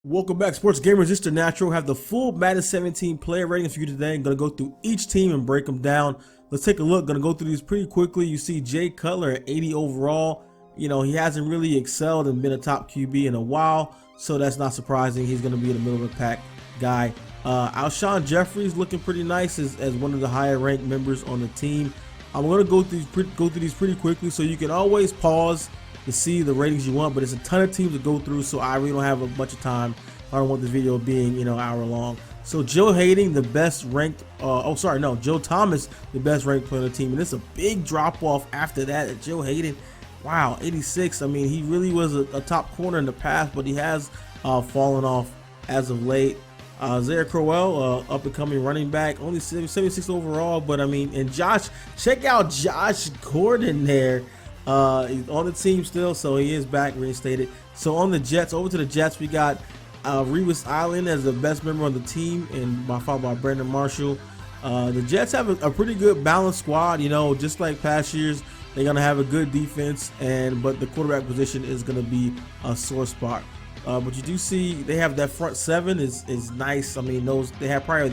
Welcome back, sports gamers. It's the Natural. Have the full Madden 17 player ratings for you today. I'm gonna go through each team and break them down. Let's take a look. Gonna go through these pretty quickly. You see Jay Cutler at 80 overall. You know, he hasn't really excelled and been a top QB in a while, so that's not surprising. He's gonna be in the middle of the pack guy. Alshon Jeffrey's looking pretty nice as one of the higher ranked members on the team. I'm gonna go through these pretty quickly, so you can always pause to see the ratings you want, but it's a ton of teams to go through, so I really don't have a bunch of time. I don't want this video being, an hour long. So Joe Hayden, the best ranked, Joe Thomas, the best ranked player on the team, and it's a big drop off after that. Joe Hayden, wow, 86. I mean, he really was a top corner in the past, but he has fallen off as of late. Zaire Crowell, up and coming running back, only 76 overall, but I mean, and check out Josh Gordon there. He's on the team still, so he is back, reinstated. So on the Jets, over to the Jets, we got Revis Island as the best member on the team, and followed by Brandon Marshall. The Jets have a pretty good balanced squad, just like past years. They're gonna have a good defense, but the quarterback position is gonna be a sore spot. But you do see they have that front seven is nice. I mean, they have probably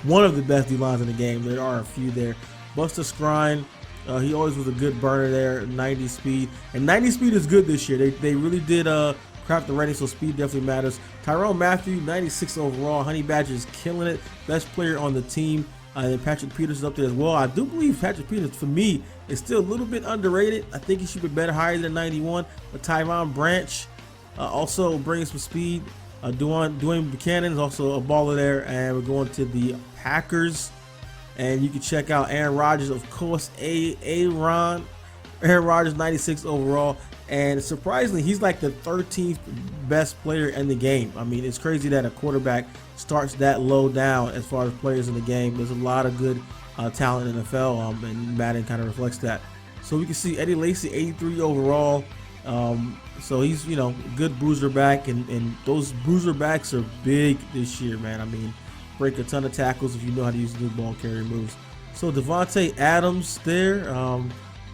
one of the best D lines in the game. There are a few there. Buster Skrine. He always was a good burner there, 90 speed. And 90 speed is good this year. They really did craft the rating, so speed definitely matters. Tyrone Matthew, 96 overall. Honey Badger is killing it. Best player on the team. And then Patrick Peters is up there as well. I do believe Patrick Peters, for me, is still a little bit underrated. I think he should be better, higher than 91. But Tyron Branch also brings some speed. Dwayne Buchanan is also a baller there. And we're going to the Packers. And you can check out Aaron Rodgers, of course. Aaron Rodgers, 96 overall. And surprisingly, he's like the 13th best player in the game. I mean, it's crazy that a quarterback starts that low down as far as players in the game. There's a lot of good talent in the NFL, and Madden kind of reflects that. So we can see Eddie Lacy, 83 overall. So he's, good bruiser back, and those bruiser backs are big this year, man. I mean, break a ton of tackles if you know how to use new ball carrier moves. So Devontae Adams there.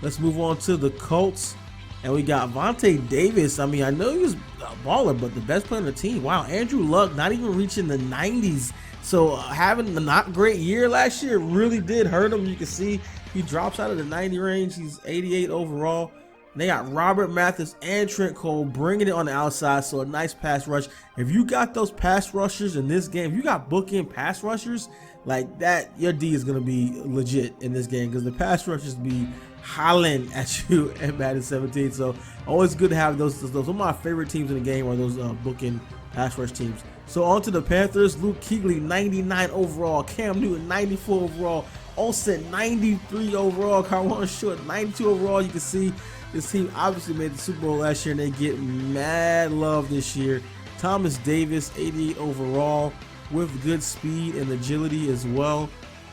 Let's move on to the Colts. And we got Vontae Davis. I mean, I know he was a baller, but the best player on the team. Wow, Andrew Luck not even reaching the 90s. So having a not great year last year really did hurt him. You can see he drops out of the 90 range. He's 88 overall. They got Robert Mathis and Trent Cole bringing it on the outside, so a nice pass rush. If you got those pass rushers in this game, if you got bookend pass rushers like that, your D is going to be legit in this game, because the pass rushers be hollering at you at Madden 17. So always good to have those. Some of my favorite teams in the game are those bookend pass rush teams. So on to the Panthers. Luke Kuechly, 99 overall. Cam Newton, 94 overall. Olsen, 93 overall. Carwan Short, 92 overall. You can see this team obviously made the Super Bowl last year, and they get mad love this year. Thomas Davis, 88 overall, with good speed and agility as well.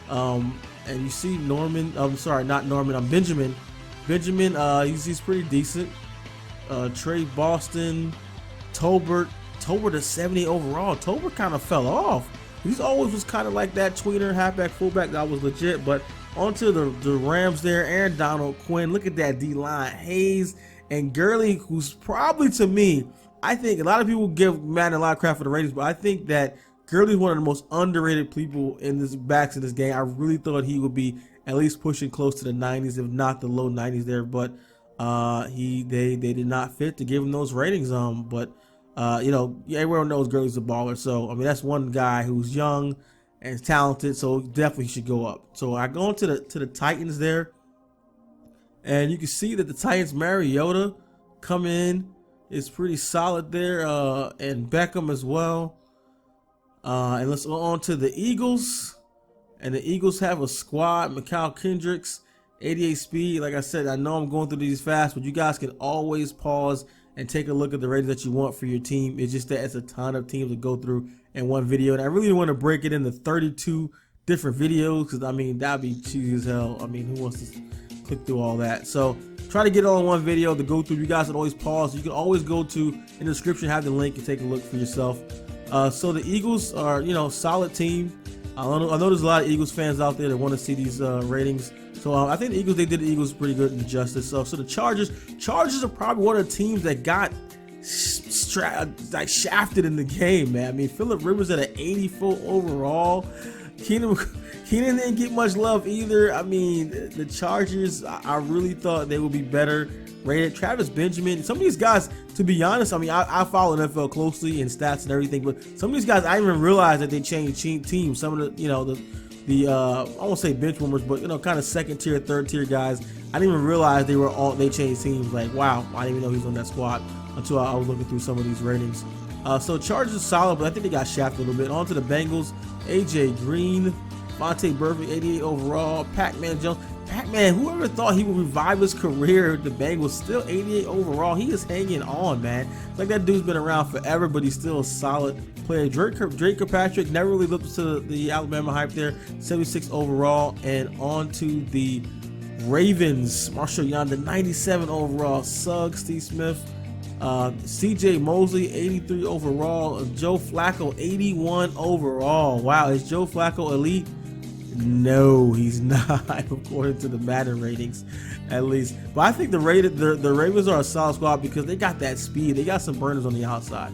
And you see Benjamin. Benjamin, he's pretty decent. Trey Boston, Tolbert is 70 overall. Tolbert kind of fell off. He's always was kind of like that tweener, halfback, fullback that was legit, but onto the Rams there. Aaron Donald, Quinn. Look at that D-line. Hayes and Gurley, who's probably, to me, I think a lot of people give Madden a lot of crap for the ratings, but I think that Gurley is one of the most underrated people in this backs in this game. I really thought he would be at least pushing close to the 90s, if not the low 90s there, but they did not fit to give him those ratings. But everyone knows Gurley's a baller, so I mean that's one guy who's young and talented, so definitely should go up. So I go into the Titans there, and you can see that the Titans, Mariota coming in is pretty solid there, and Beckham as well. And let's go on to the Eagles, and the Eagles have a squad. Mikal Kendricks, 88 speed. Like I said, I know I'm going through these fast, but you guys can always pause and take a look at the ratings that you want for your team. It's just that it's a ton of teams to go through in one video, and I really want to break it into 32 different videos, because I mean that'd be cheesy as hell. I mean, who wants to click through all that? So try to get it all in one video to go through. You guys can always pause. You can always go to in the description, have the link, and take a look for yourself. So the Eagles are, solid team. I know there's a lot of Eagles fans out there that want to see these ratings. So I think the Eagles, they did the Eagles pretty good in justice. So the Chargers are probably one of the teams that got gets like shafted in the game, man. I mean, Phillip Rivers at an 84 overall. Keenan didn't get much love either. I mean, the Chargers, I really thought they would be better rated. Travis Benjamin, some of these guys, to be honest, I mean, I follow NFL closely and stats and everything, but some of these guys, I didn't even realize that they changed teams. Some of the, I won't say bench warmers, but kind of second tier, third tier guys, I didn't even realize they changed teams. Like, wow, I didn't even know he was on that squad until I was looking through some of these ratings. So Chargers are solid, but I think they got shafted a little bit. On to the Bengals, AJ Green, Vontae Burfict, 88 overall, Pac-Man Jones. Pac-Man, whoever thought he would revive his career at the Bengals, still 88 overall. He is hanging on, man. It's like that dude's been around forever, but he's still a solid player. Drake Kirkpatrick never really lived up to the Alabama hype there, 76 overall. And on to the Ravens, Marshall Yonder, 97 overall, Suggs, Steve Smith, CJ Mosley, 83 overall, Joe Flacco, 81 overall. Wow, is Joe Flacco elite? No, he's not, according to the Madden ratings, at least. But I think the Ravens are a solid squad because they got that speed. They got some burners on the outside.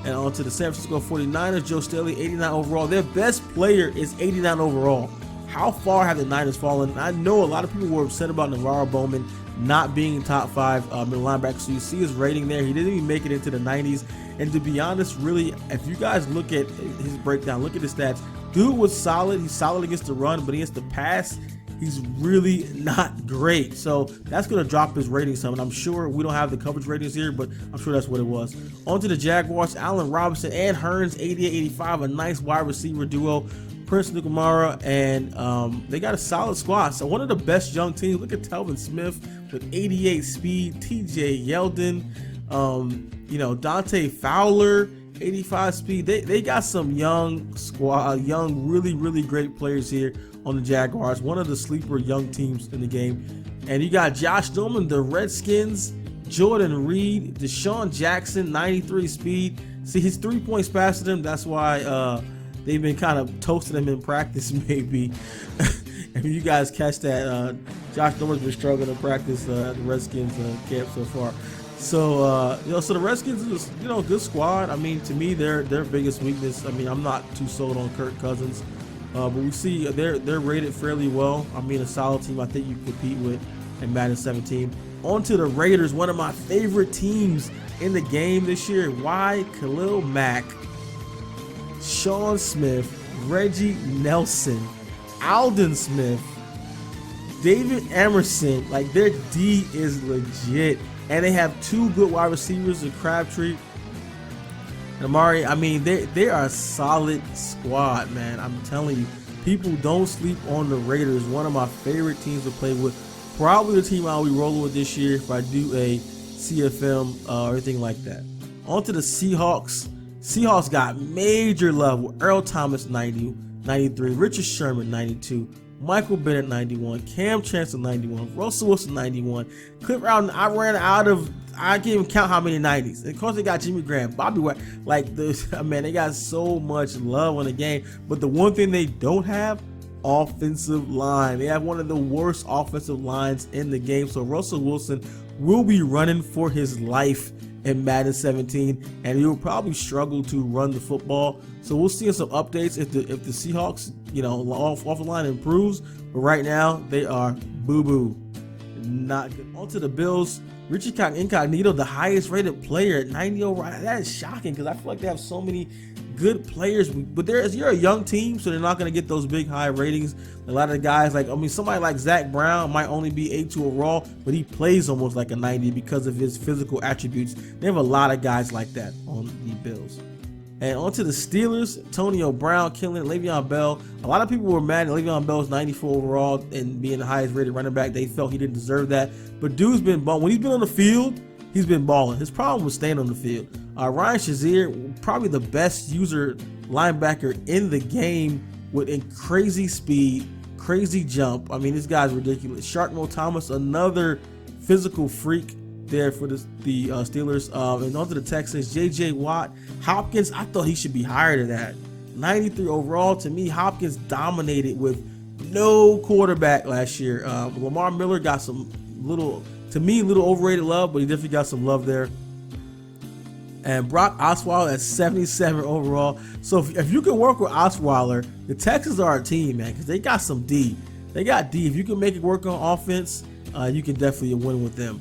And on to the San Francisco 49ers, Joe Staley, 89 overall. Their best player is 89 overall. How far have the Niners fallen? I know a lot of people were upset about Navarro Bowman not being top 5 middle linebacker. So you see his rating there. He didn't even make it into the 90s. And to be honest, really, if you guys look at his breakdown, look at his stats, dude was solid. He's solid against the run, but against the pass, he's really not great. So that's going to drop his rating some. And I'm sure we don't have the coverage ratings here, but I'm sure that's what it was. On to the Jaguars, Allen Robinson and Hearns, 88-85, a nice wide receiver duo. Prince Nukamara, and they got a solid squad. So one of the best young teams. Look at Telvin Smith with 88 speed, TJ Yeldon, Dante Fowler, 85 speed. They got some young squad, really great players here on the Jaguars. One of the sleeper young teams in the game. And you got Josh Norman, the Redskins, Jordan Reed, Deshaun Jackson, 93 speed. See, he's 3 points faster than him. That's why they've been kind of toasting him in practice, maybe. If you guys catch that, Josh Norman's been struggling in practice at the Redskins camp so far. So, so the Redskins is, a good squad. I mean, to me, their biggest weakness, I mean, I'm not too sold on Kirk Cousins. But we see they're rated fairly well. I mean, a solid team I think you compete with in Madden 17. On to the Raiders, one of my favorite teams in the game this year. Why? Khalil Mack, Sean Smith, Reggie Nelson, Aldon Smith, David Emerson. Like, their D is legit. And they have 2 good wide receivers in Crabtree and Amari. I mean, they are a solid squad, man. I'm telling you, people don't sleep on the Raiders. One of my favorite teams to play with. Probably the team I'll be rolling with this year if I do a CFM or anything like that. On to the Seahawks. Seahawks got major love with Earl Thomas, 90, 93, Richard Sherman, 92, Michael Bennett, 91, Cam Chancellor, 91, Russell Wilson, 91, Cliff Allen. I can't even count how many 90s. And of course, they got Jimmy Graham, Bobby White. Like, man, they got so much love on the game. But the one thing they don't have, offensive line. They have one of the worst offensive lines in the game. So Russell Wilson will be running for his life in Madden 17, and he will probably struggle to run the football. So we'll see some updates if the Seahawks, off the line improves. But right now they are boo-boo, not good. On to the Bills. Richie Incognito, the highest rated player at 90 over. That is shocking because I feel like they have so many good players, but you're a young team, so they're not going to get those big high ratings. A lot of the guys, somebody like Zach Brown might only be 82 overall, but he plays almost like a 90 because of his physical attributes. They have a lot of guys like that on the Bills. And on to the Steelers, Antonio Brown killing Le'Veon Bell. A lot of people were mad at Le'Veon Bell's 94 overall and being the highest rated running back. They felt he didn't deserve that, but dude's been balling. When he's been on the field, he's been balling. His problem was staying on the field. Ryan Shazier, probably the best user linebacker in the game with crazy speed, crazy jump. I mean, this guy's ridiculous. Sharkmo Thomas, another physical freak there for the Steelers. And onto the Texans, J.J. Watt. Hopkins, I thought he should be higher than that. 93 overall. To me, Hopkins dominated with no quarterback last year. Lamar Miller got some little overrated love, but he definitely got some love there. And Brock Osweiler at 77 overall. So if you can work with Osweiler, the Texans are a team, man, because they got some D. They got D. If you can make it work on offense, you can definitely win with them.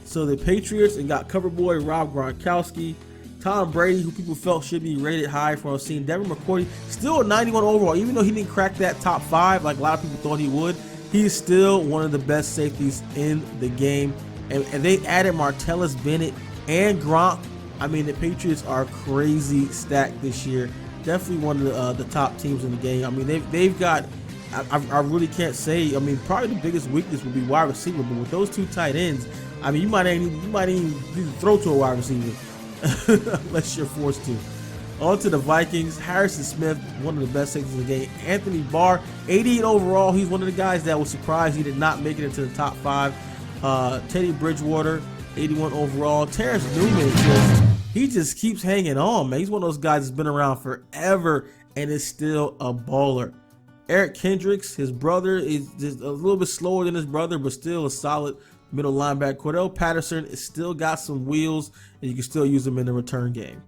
So the Patriots and got cover boy Rob Gronkowski, Tom Brady, who people felt should be rated high from seeing Devin McCourty, still a 91 overall, even though he didn't crack that top 5 like a lot of people thought he would. He's still one of the best safeties in the game. And they added Martellus Bennett and Gronk. I mean, the Patriots are crazy stacked this year. Definitely one of the top teams in the game. I mean, they've got. I really can't say. I mean, probably the biggest weakness would be wide receiver, but with those 2 tight ends, I mean, you might even need to throw to a wide receiver unless you're forced to. On to the Vikings. Harrison Smith, one of the best safeties in the game. Anthony Barr, 88 overall. He's one of the guys that was surprised he did not make it into the top 5. Teddy Bridgewater, 81 overall. Terrence Newman, he just keeps hanging on, man. He's one of those guys that's been around forever and is still a baller. Eric Kendricks, his brother, is just a little bit slower than his brother, but still a solid middle linebacker. Cordell Patterson is still got some wheels, and you can still use him in the return game.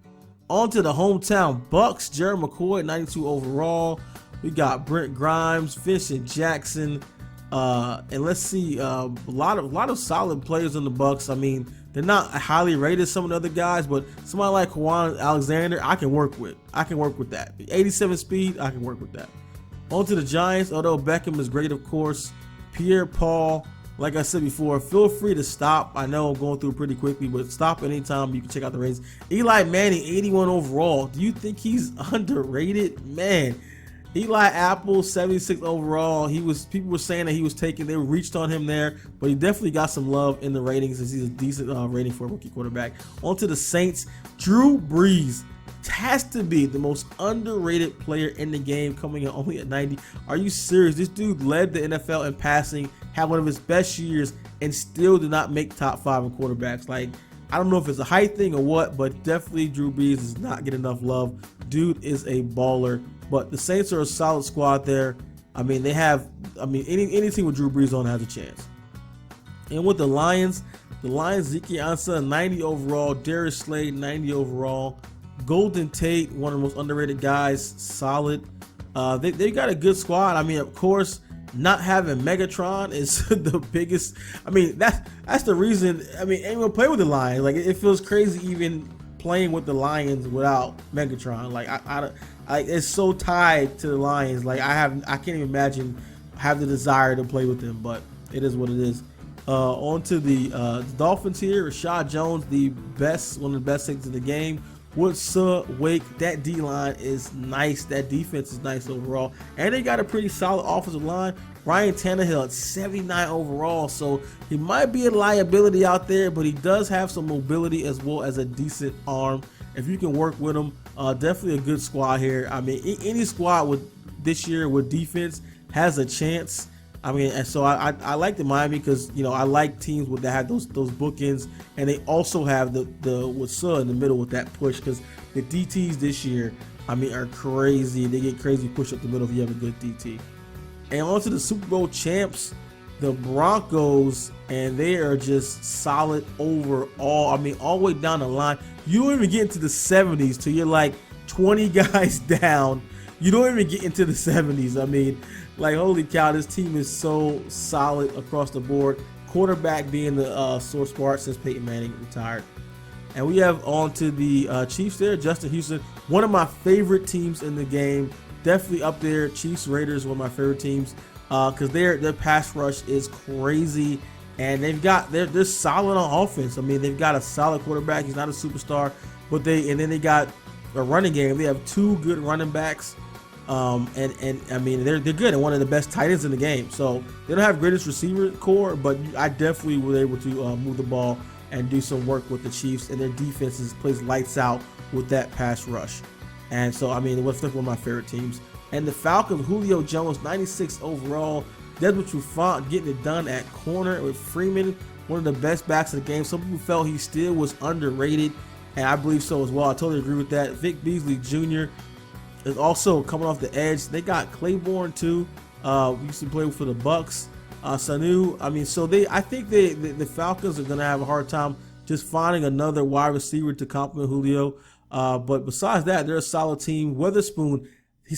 On to the hometown Bucks. Jared McCoy, 92 overall. We got Brent Grimes, Vincent Jackson, and let's see, a lot of solid players in the Bucks. I mean, they're not highly rated, some of the other guys, but somebody like Juwan Alexander, I can work with. I can work with that. 87 speed, I can work with that. On to the Giants. Although Beckham is great, of course. Pierre-Paul, like I said before, feel free to stop. I know I'm going through pretty quickly, but stop anytime. You can check out the ratings. Eli Manning, 81 overall. Do you think he's underrated? Man, Eli Apple, 76 overall. People were saying that he was taken. They reached on him there, but he definitely got some love in the ratings as he's a decent rating for a rookie quarterback. On to the Saints. Drew Brees has to be the most underrated player in the game, coming in only at 90. Are you serious? This dude led the NFL in passing, had one of his best years, and still did not make top 5 in quarterbacks. Like, I don't know if it's a height thing or what, but definitely Drew Brees does not get enough love. Dude is a baller. But the Saints are a solid squad there. I mean, they have, any team with Drew Brees on has a chance. And with the Lions, Zeke Ansah, 90 overall. Darius Slade, 90 overall. Golden Tate, one of the most underrated guys, solid. They got a good squad. I mean, of course, not having Megatron is the biggest. I mean, that's the reason. I mean, anyone play with the Lions, like, it feels crazy even playing with the Lions without Megatron. Like, I it's so tied to the Lions. Like, I can't even imagine have the desire to play with them, but it is what it is. On to the Dolphins here. Rashad Jones, one of the best things in the game. Wake, that D-line is nice. That defense is nice overall. And they got a pretty solid offensive line. Ryan Tannehill at 79 overall. So he might be a liability out there, but he does have some mobility as well as a decent arm. If you can work with him, definitely a good squad here. I mean, any squad this year with defense has a chance. I mean, and so I like the Miami because, you know, I like teams that have those bookends, and they also have the in the middle with that push, because the DTs this year, I mean, are crazy. They get crazy push up the middle if you have a good DT. And on to the Super Bowl champs, the Broncos, and they are just solid overall. I mean, all the way down the line. You don't even get into the 70s till you're like 20 guys down. You don't even get into the 70s. I mean, like, holy cow, this team is so solid across the board. Quarterback being the sore spot since Peyton Manning retired. And we have on to the Chiefs there. Justin Houston, one of my favorite teams in the game. Definitely up there. Chiefs, Raiders, one of my favorite teams, because their pass rush is crazy, and they're solid on offense. I mean, they've got a solid quarterback. He's not a superstar, but then they got a running game. They have 2 good running backs. And I mean, they're good and one of the best tight ends in the game. So they don't have greatest receiver core, but I definitely was able to move the ball and do some work with the Chiefs, and their defense plays lights out with that pass rush. And so, I mean, it was one of my favorite teams. And the Falcons, Julio Jones, 96 overall. Desmond Trufant getting it done at corner with Freeman, one of the best backs in the game. Some people felt he still was underrated, and I believe so as well. I totally agree with that. Vic Beasley Jr. is also coming off the edge. They got Claiborne too. Used to play for the Bucks. Sanu. I mean, so I think the Falcons are gonna have a hard time just finding another wide receiver to complement Julio. But besides that, they're a solid team. Witherspoon,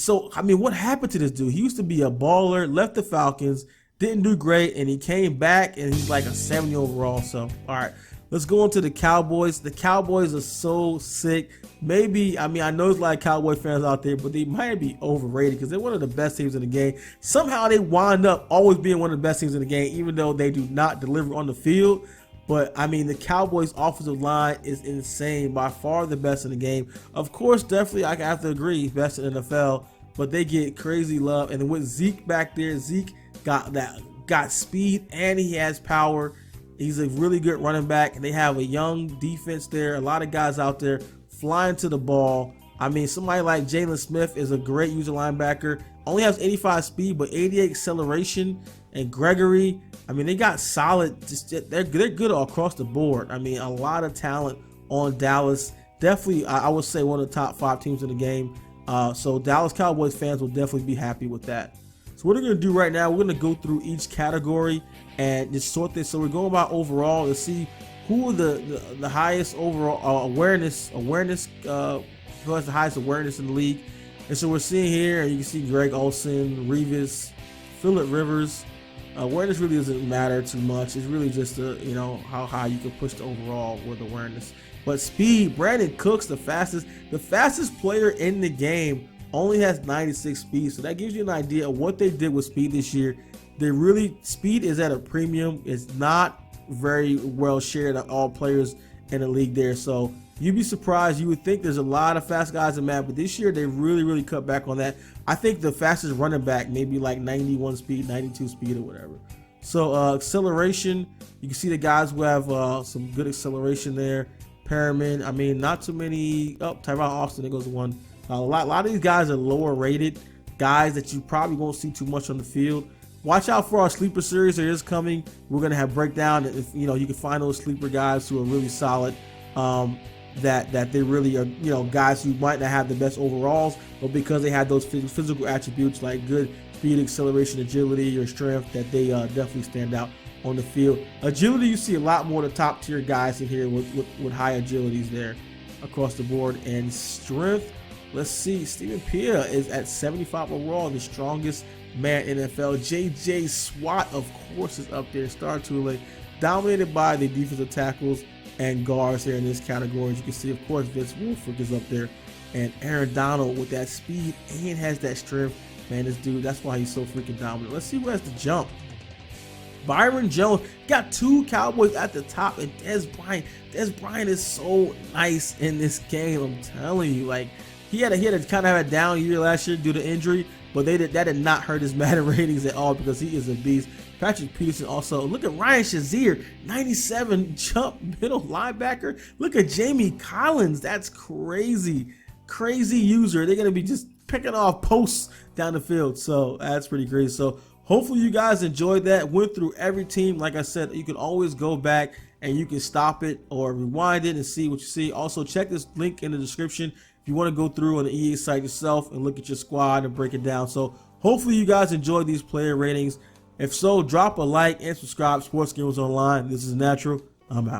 what happened to this dude? He used to be a baller, left the Falcons, didn't do great, and he came back, and he's like a 70 overall. So, all right, let's go on to the Cowboys. The Cowboys are so sick. Maybe, I know there's a lot of Cowboy fans out there, but they might be overrated because they're one of the best teams in the game. Somehow they wind up always being one of the best teams in the game, even though they do not deliver on the field. But, the Cowboys' offensive line is insane. By far the best in the game. Of course, definitely, I have to agree, best in the NFL. But they get crazy love. And with Zeke back there, Zeke got speed and he has power. He's a really good running back. And they have a young defense there. A lot of guys out there flying to the ball. Somebody like Jalen Smith is a great user linebacker. Only has 85 speed, but 88 acceleration. And Gregory, they got solid. They're good across the board. A lot of talent on Dallas. Definitely, I would say one of the top 5 teams in the game. So Dallas Cowboys fans will definitely be happy with that. So what we're going to do right now, we're going to go through each category and just sort this. So we're going about overall to see who are the highest overall awareness, who has the highest awareness in the league. And so we're seeing here, and you can see Greg Olsen, Revis, Phillip Rivers. Awareness really doesn't matter too much. It's really just how high you can push the overall with awareness. But speed, Brandon Cooks, the fastest player in the game, only has 96 speed. So that gives you an idea of what they did with speed this year. Speed is at a premium. It's not very well shared at all players in the league there. So you'd be surprised. You would think there's a lot of fast guys in Madden, but this year they really cut back on that. I think the fastest running back maybe like 91 speed, 92 speed or whatever. So acceleration, you can see the guys who have some good acceleration there. Perriman, not too many. Tyron Austin, there goes one. A lot of these guys are lower rated guys that you probably won't see too much on the field. Watch out for our sleeper series that is coming. We're going to have breakdown. If you can find those sleeper guys who are really solid. That they really are, guys who might not have the best overalls, but because they have those physical attributes like good speed, acceleration, agility, or strength, that they definitely stand out on the field. Agility, you see a lot more of the top tier guys in here with high agilities there across the board. And strength, let's see, Stephen Pia is at 75 overall, the strongest man in NFL. JJ Swat, of course, is up there. Star Tule, dominated by the defensive tackles and guards here in this category. As you can see, of course, Vince Wilfork is up there. And Aaron Donald with that speed and has that strength. Man, this dude, that's why he's so freaking dominant. Let's see who has the jump. Byron Jones got 2 Cowboys at the top, and Dez Bryant. Dez Bryant is so nice in this game. I'm telling you, like he had to kind of have a down year last year due to injury, but that did not hurt his Madden ratings at all because he is a beast. Patrick Peterson also. Look at Ryan Shazier, 97 jump middle linebacker. Look at Jamie Collins. That's crazy. Crazy user. They're going to be just picking off posts down the field. So that's pretty crazy. So hopefully you guys enjoyed that. Went through every team. Like I said, you can always go back and you can stop it or rewind it and see what you see. Also, check this link in the description if you want to go through on the EA site yourself and look at your squad and break it down. So hopefully you guys enjoyed these player ratings. If so, drop a like and subscribe. Sports Gamers Online. This is Natural. I'm out.